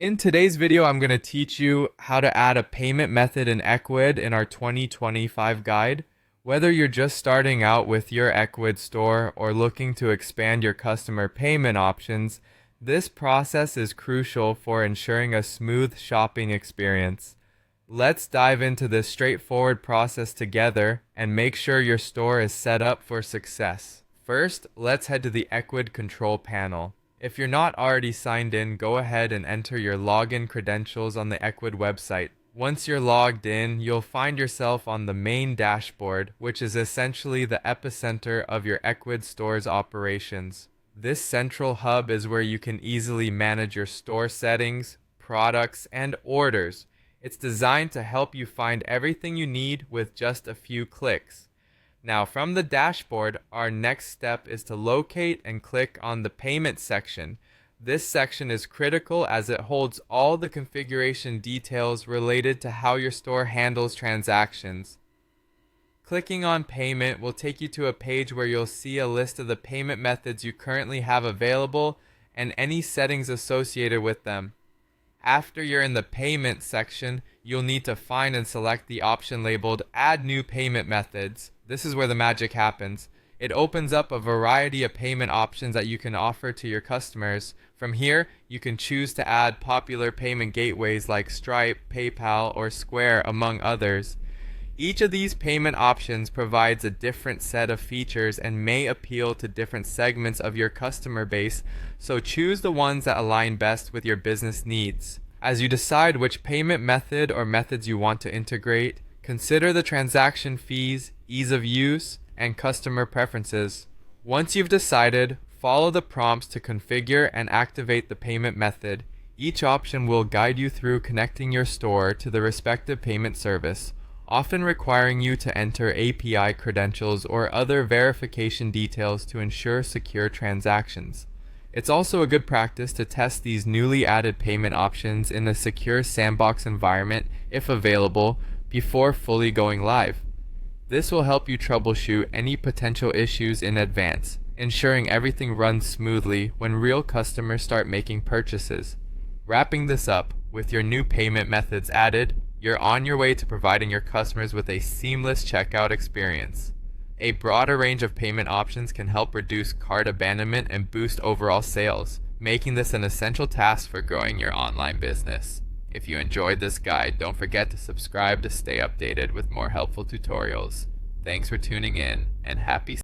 In today's video, I'm going to teach you how to add a payment method in Ecwid in our 2025 guide. Whether you're just starting out with your Ecwid store or looking to expand your customer payment options, this process is crucial for ensuring a smooth shopping experience. Let's dive into this straightforward process together and make sure your store is set up for success. First, let's head to the Ecwid control panel. If you're not already signed in, go ahead and enter your login credentials on the Ecwid website. Once you're logged in, you'll find yourself on the main dashboard, which is essentially the epicenter of your Ecwid store's operations. This central hub is where you can easily manage your store settings, products, and orders. It's designed to help you find everything you need with just a few clicks. Now, from the dashboard, our next step is to locate and click on the payment section. This section is critical as it holds all the configuration details related to how your store handles transactions. Clicking on payment will take you to a page where you'll see a list of the payment methods you currently have available and any settings associated with them. After you're in the payment section, you'll need to find and select the option labeled Add New Payment Methods. This is where the magic happens. It opens up a variety of payment options that you can offer to your customers. From here, you can choose to add popular payment gateways like Stripe, PayPal, or Square, among others. Each of these payment options provides a different set of features and may appeal to different segments of your customer base, so choose the ones that align best with your business needs. As you decide which payment method or methods you want to integrate, consider the transaction fees, ease of use, and customer preferences. Once you've decided, follow the prompts to configure and activate the payment method. Each option will guide you through connecting your store to the respective payment service, often requiring you to enter API credentials or other verification details to ensure secure transactions. It's also a good practice to test these newly added payment options in a secure sandbox environment, if available, before fully going live. This will help you troubleshoot any potential issues in advance, ensuring everything runs smoothly when real customers start making purchases. Wrapping this up, with your new payment methods added, you're on your way to providing your customers with a seamless checkout experience. A broader range of payment options can help reduce cart abandonment and boost overall sales, making this an essential task for growing your online business. If you enjoyed this guide, don't forget to subscribe to stay updated with more helpful tutorials. Thanks for tuning in, and happy